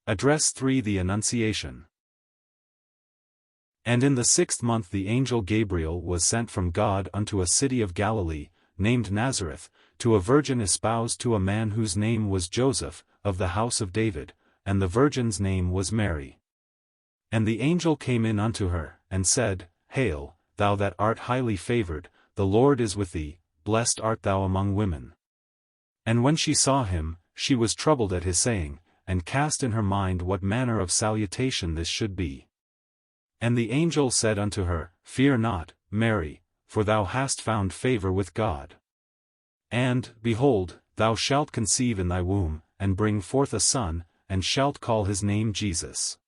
Address 3 The Annunciation. And in the 6th month the angel Gabriel was sent from God unto a city of Galilee, named Nazareth, to a virgin espoused to a man whose name was Joseph, of the house of David, and the virgin's name was Mary. And the angel came in unto her, and said, Hail, thou that art highly favored, the Lord is with thee, blessed art thou among women. And when she saw him, she was troubled at his saying, and cast in her mind what manner of salutation this should be. And the angel said unto her, Fear not, Mary, for thou hast found favor with God. And, behold, thou shalt conceive in thy womb, and bring forth a son, and shalt call his name Jesus.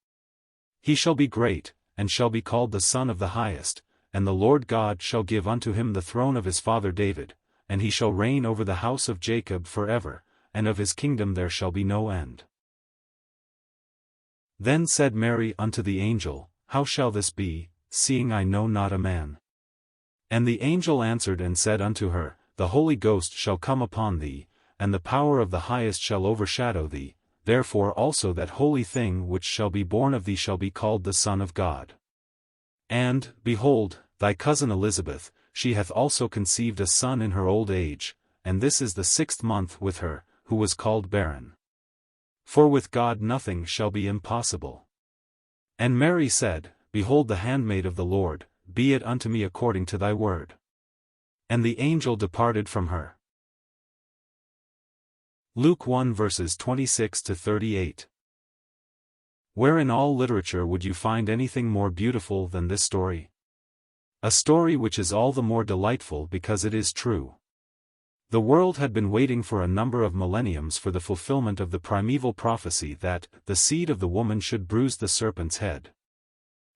He shall be great, and shall be called the Son of the Highest, and the Lord God shall give unto him the throne of his father David, and he shall reign over the house of Jacob forever, and of his kingdom there shall be no end. Then said Mary unto the angel, How shall this be, seeing I know not a man? And the angel answered and said unto her, The Holy Ghost shall come upon thee, and the power of the Highest shall overshadow thee, therefore also that holy thing which shall be born of thee shall be called the Son of God. And, behold, thy cousin Elizabeth, she hath also conceived a son in her old age, and this is the 6th month with her, who was called barren. For with God nothing shall be impossible. And Mary said, Behold the handmaid of the Lord, be it unto me according to thy word. And the angel departed from her. Luke 1 verses 26 to 38. Where in all literature would you find anything more beautiful than this story? A story which is all the more delightful because it is true. The world had been waiting for a number of millenniums for the fulfillment of the primeval prophecy that the seed of the woman should bruise the serpent's head.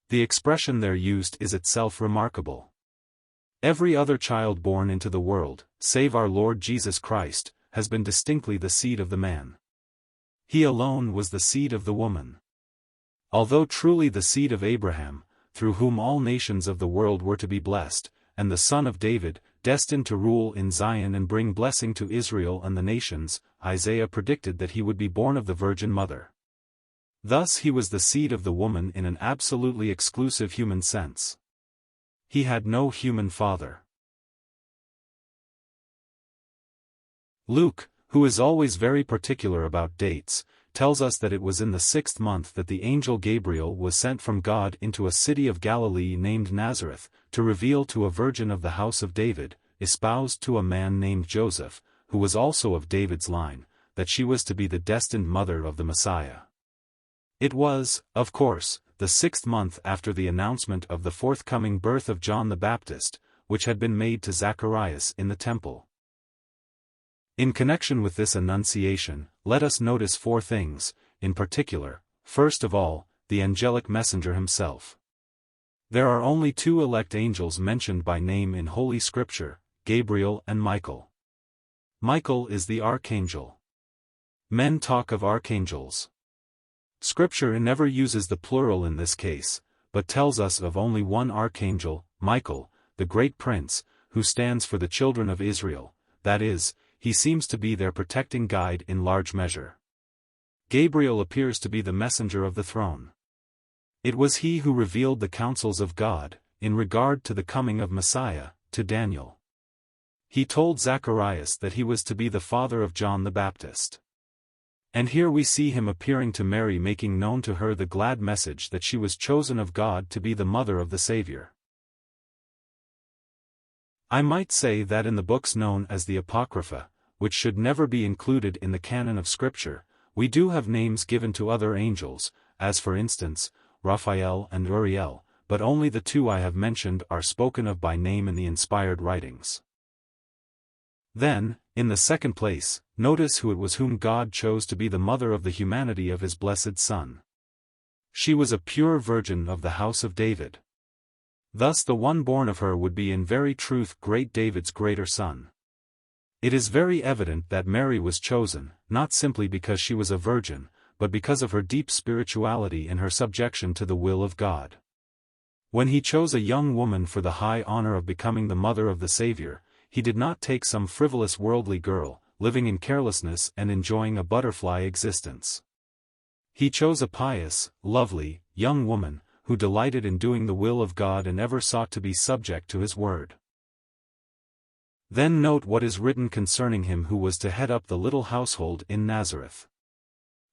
The expression there used is itself remarkable. Every other child born into the world, save our Lord Jesus Christ, has been distinctly the seed of the man. He alone was the seed of the woman. Although truly the seed of Abraham, through whom all nations of the world were to be blessed, and the son of David, destined to rule in Zion and bring blessing to Israel and the nations, Isaiah predicted that he would be born of the Virgin Mother. Thus he was the seed of the woman in an absolutely exclusive human sense. He had no human father. Luke, who is always very particular about dates, tells us that it was in the 6th month that the angel Gabriel was sent from God into a city of Galilee named Nazareth, to reveal to a virgin of the house of David, espoused to a man named Joseph, who was also of David's line, that she was to be the destined mother of the Messiah. It was, of course, the 6th month after the announcement of the forthcoming birth of John the Baptist, which had been made to Zacharias in the temple. In connection with this annunciation, let us notice 4 things, in particular. First of all, the angelic messenger himself. There are only 2 elect angels mentioned by name in Holy Scripture, Gabriel and Michael. Michael is the archangel. Men talk of archangels. Scripture never uses the plural in this case, but tells us of only one archangel, Michael, the great prince, who stands for the children of Israel, that is, he seems to be their protecting guide in large measure. Gabriel appears to be the messenger of the throne. It was he who revealed the counsels of God, in regard to the coming of Messiah, to Daniel. He told Zacharias that he was to be the father of John the Baptist. And here we see him appearing to Mary, making known to her the glad message that she was chosen of God to be the mother of the Savior. I might say that in the books known as the Apocrypha, which should never be included in the canon of Scripture, we do have names given to other angels, as for instance, Raphael and Uriel, but only the 2 I have mentioned are spoken of by name in the inspired writings. Then, in the second place, notice who it was whom God chose to be the mother of the humanity of his blessed Son. She was a pure virgin of the house of David. Thus the one born of her would be in very truth great David's greater son. It is very evident that Mary was chosen, not simply because she was a virgin, but because of her deep spirituality and her subjection to the will of God. When he chose a young woman for the high honor of becoming the mother of the Savior, he did not take some frivolous worldly girl, living in carelessness and enjoying a butterfly existence. He chose a pious, lovely, young woman, who delighted in doing the will of God and ever sought to be subject to His word. Then note what is written concerning him who was to head up the little household in Nazareth.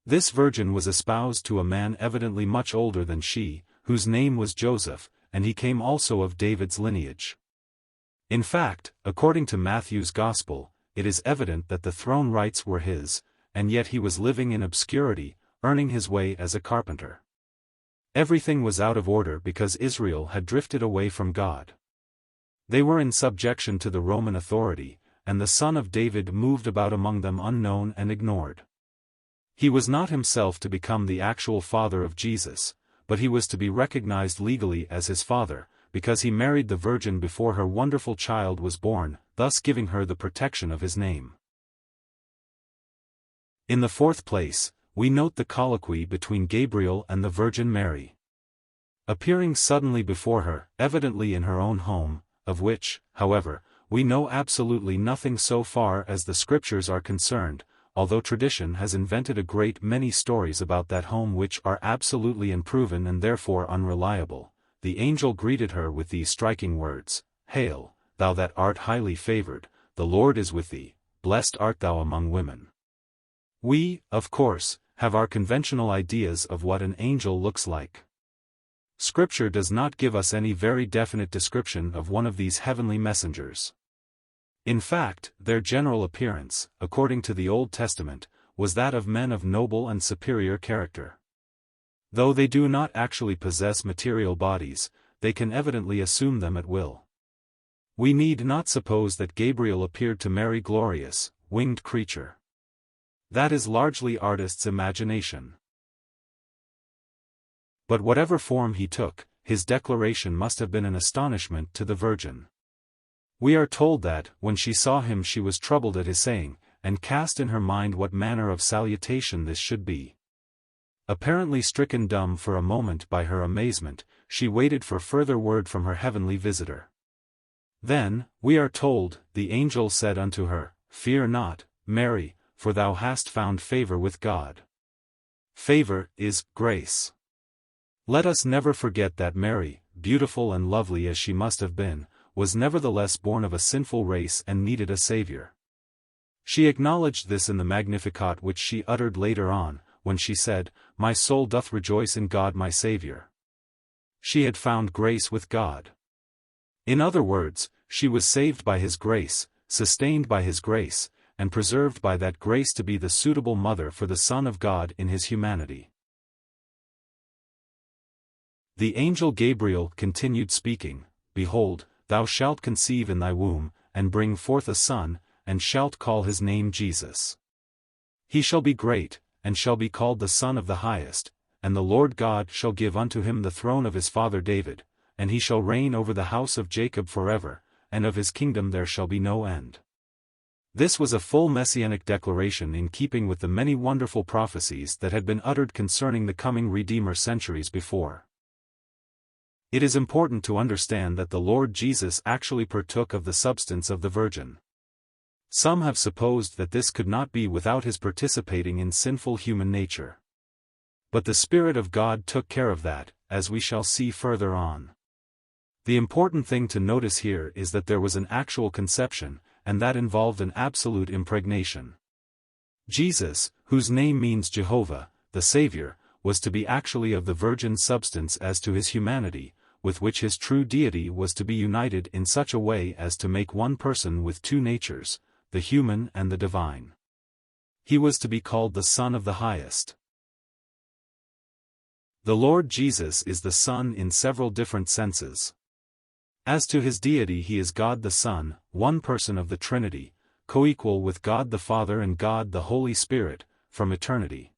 This virgin was espoused to a man evidently much older than she, whose name was Joseph, and he came also of David's lineage. In fact, according to Matthew's Gospel, it is evident that the throne rights were his, and yet he was living in obscurity, earning his way as a carpenter. Everything was out of order because Israel had drifted away from God. They were in subjection to the Roman authority, and the Son of David moved about among them unknown and ignored. He was not himself to become the actual father of Jesus, but he was to be recognized legally as his father, because he married the virgin before her wonderful child was born, thus giving her the protection of his name. In the fourth place, we note the colloquy between Gabriel and the Virgin Mary. Appearing suddenly before her, evidently in her own home, of which, however, we know absolutely nothing so far as the scriptures are concerned, although tradition has invented a great many stories about that home which are absolutely unproven and therefore unreliable. The angel greeted her with these striking words, "Hail, thou that art highly favored, the Lord is with thee, blessed art thou among women." We, of course, have our conventional ideas of what an angel looks like. Scripture does not give us any very definite description of one of these heavenly messengers. In fact, their general appearance, according to the Old Testament, was that of men of noble and superior character. Though they do not actually possess material bodies, they can evidently assume them at will. We need not suppose that Gabriel appeared to Mary glorious, winged creature. That is largely artists' imagination. But whatever form he took, his declaration must have been an astonishment to the Virgin. We are told that, when she saw him she was troubled at his saying, and cast in her mind what manner of salutation this should be. Apparently stricken dumb for a moment by her amazement, she waited for further word from her heavenly visitor. Then, we are told, the angel said unto her, "Fear not, Mary, for thou hast found favor with God." Favor is grace. Let us never forget that Mary, beautiful and lovely as she must have been, was nevertheless born of a sinful race and needed a Savior. She acknowledged this in the Magnificat which she uttered later on, when she said, "My soul doth rejoice in God my Savior." She had found grace with God. In other words, she was saved by His grace, sustained by His grace, and preserved by that grace to be the suitable mother for the Son of God in His humanity. The angel Gabriel continued speaking, "Behold, thou shalt conceive in thy womb, and bring forth a son, and shalt call his name Jesus. He shall be great, and shall be called the Son of the Highest, and the Lord God shall give unto him the throne of his father David, and he shall reign over the house of Jacob forever, and of his kingdom there shall be no end." This was a full messianic declaration in keeping with the many wonderful prophecies that had been uttered concerning the coming Redeemer centuries before. It is important to understand that the Lord Jesus actually partook of the substance of the Virgin. Some have supposed that this could not be without his participating in sinful human nature. But the Spirit of God took care of that, as we shall see further on. The important thing to notice here is that there was an actual conception, and that involved an absolute impregnation. Jesus, whose name means Jehovah, the Savior, was to be actually of the Virgin's substance as to his humanity, with which his true deity was to be united in such a way as to make one person with two natures, the human and the divine. He was to be called the Son of the Highest. The Lord Jesus is the Son in several different senses. As to his deity, he is God the Son, one person of the Trinity, co-equal with God the Father and God the Holy Spirit, from eternity.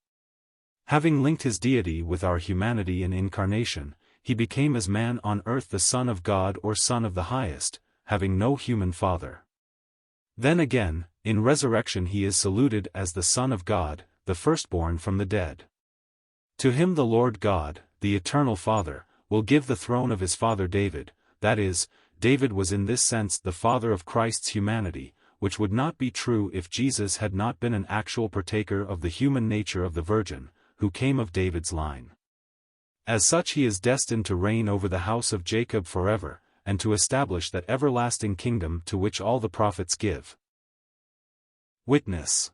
Having linked his deity with our humanity in incarnation, he became as man on earth the Son of God or Son of the Highest, having no human father. Then again, in resurrection he is saluted as the Son of God, the firstborn from the dead. To him the Lord God, the eternal Father, will give the throne of his father David, that is, David was in this sense the father of Christ's humanity, which would not be true if Jesus had not been an actual partaker of the human nature of the Virgin, who came of David's line. As such he is destined to reign over the house of Jacob forever, and to establish that everlasting kingdom to which all the prophets give witness.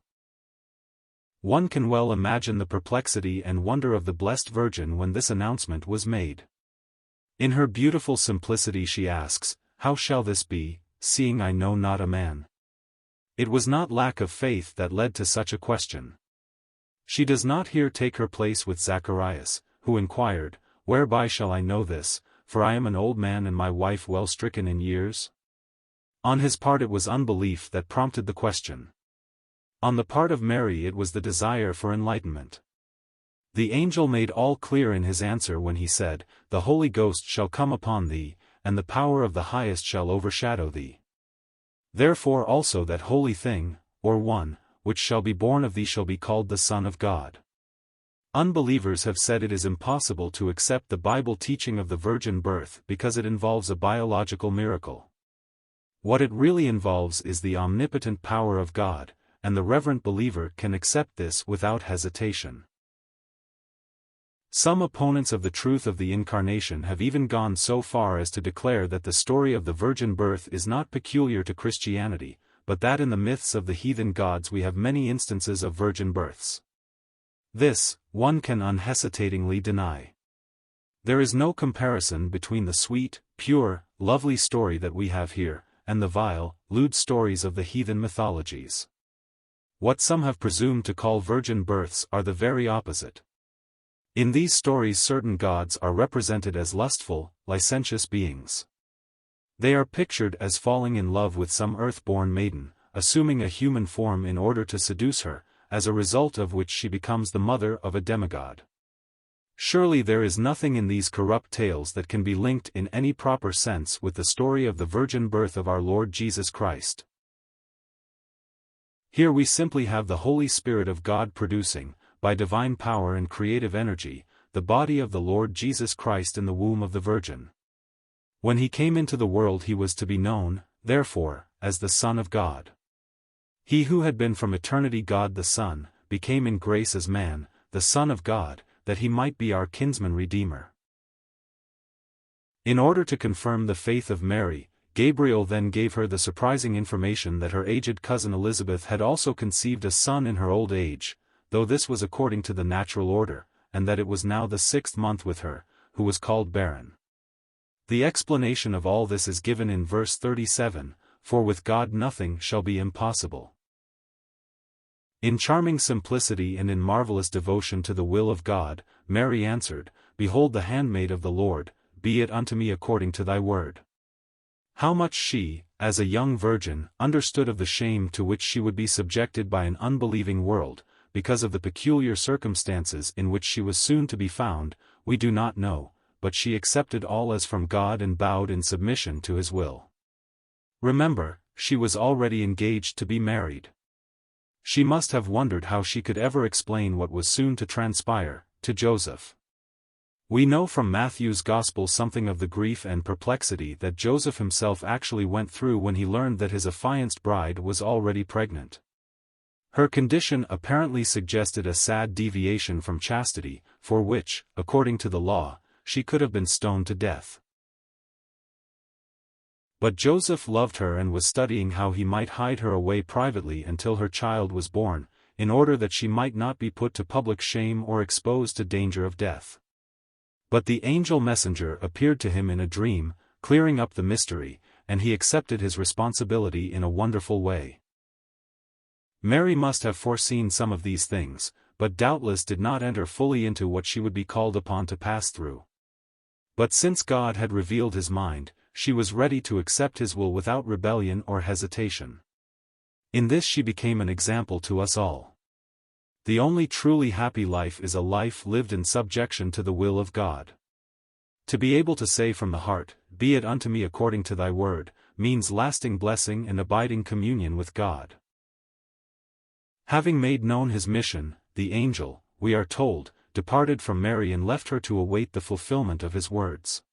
One can well imagine the perplexity and wonder of the Blessed Virgin when this announcement was made. In her beautiful simplicity she asks, "How shall this be, seeing I know not a man?" It was not lack of faith that led to such a question. She does not here take her place with Zacharias, who inquired, "Whereby shall I know this, for I am an old man and my wife well stricken in years?" On his part it was unbelief that prompted the question. On the part of Mary it was the desire for enlightenment. The angel made all clear in his answer when he said, "The Holy Ghost shall come upon thee, and the power of the Highest shall overshadow thee. Therefore also that holy thing, or one, which shall be born of thee shall be called the Son of God." Unbelievers have said it is impossible to accept the Bible teaching of the virgin birth because it involves a biological miracle. What it really involves is the omnipotent power of God, and the reverent believer can accept this without hesitation. Some opponents of the truth of the Incarnation have even gone so far as to declare that the story of the virgin birth is not peculiar to Christianity, but that in the myths of the heathen gods we have many instances of virgin births. This, one can unhesitatingly deny. There is no comparison between the sweet, pure, lovely story that we have here, and the vile, lewd stories of the heathen mythologies. What some have presumed to call virgin births are the very opposite. In these stories certain gods are represented as lustful, licentious beings. They are pictured as falling in love with some earth-born maiden, assuming a human form in order to seduce her, as a result of which she becomes the mother of a demigod. Surely there is nothing in these corrupt tales that can be linked in any proper sense with the story of the virgin birth of our Lord Jesus Christ. Here we simply have the Holy Spirit of God producing, by divine power and creative energy, the body of the Lord Jesus Christ in the womb of the Virgin. When he came into the world he was to be known, therefore, as the Son of God. He who had been from eternity God the Son, became in grace as man, the Son of God, that he might be our kinsman redeemer. In order to confirm the faith of Mary, Gabriel then gave her the surprising information that her aged cousin Elizabeth had also conceived a son in her old age, though this was according to the natural order, and that it was now the 6th month with her, who was called barren. The explanation of all this is given in verse 37, "For with God nothing shall be impossible." In charming simplicity and in marvelous devotion to the will of God, Mary answered, "Behold the handmaid of the Lord, be it unto me according to thy word." How much she, as a young virgin, understood of the shame to which she would be subjected by an unbelieving world, because of the peculiar circumstances in which she was soon to be found, we do not know, but she accepted all as from God and bowed in submission to his will. Remember, she was already engaged to be married. She must have wondered how she could ever explain what was soon to transpire, to Joseph. We know from Matthew's Gospel something of the grief and perplexity that Joseph himself actually went through when he learned that his affianced bride was already pregnant. Her condition apparently suggested a sad deviation from chastity, for which, according to the law, she could have been stoned to death. But Joseph loved her and was studying how he might hide her away privately until her child was born, in order that she might not be put to public shame or exposed to danger of death. But the angel messenger appeared to him in a dream, clearing up the mystery, and he accepted his responsibility in a wonderful way. Mary must have foreseen some of these things, but doubtless did not enter fully into what she would be called upon to pass through. But since God had revealed his mind, she was ready to accept his will without rebellion or hesitation. In this she became an example to us all. The only truly happy life is a life lived in subjection to the will of God. To be able to say from the heart, "Be it unto me according to thy word," means lasting blessing and abiding communion with God. Having made known his mission, the angel, we are told, departed from Mary and left her to await the fulfillment of his words.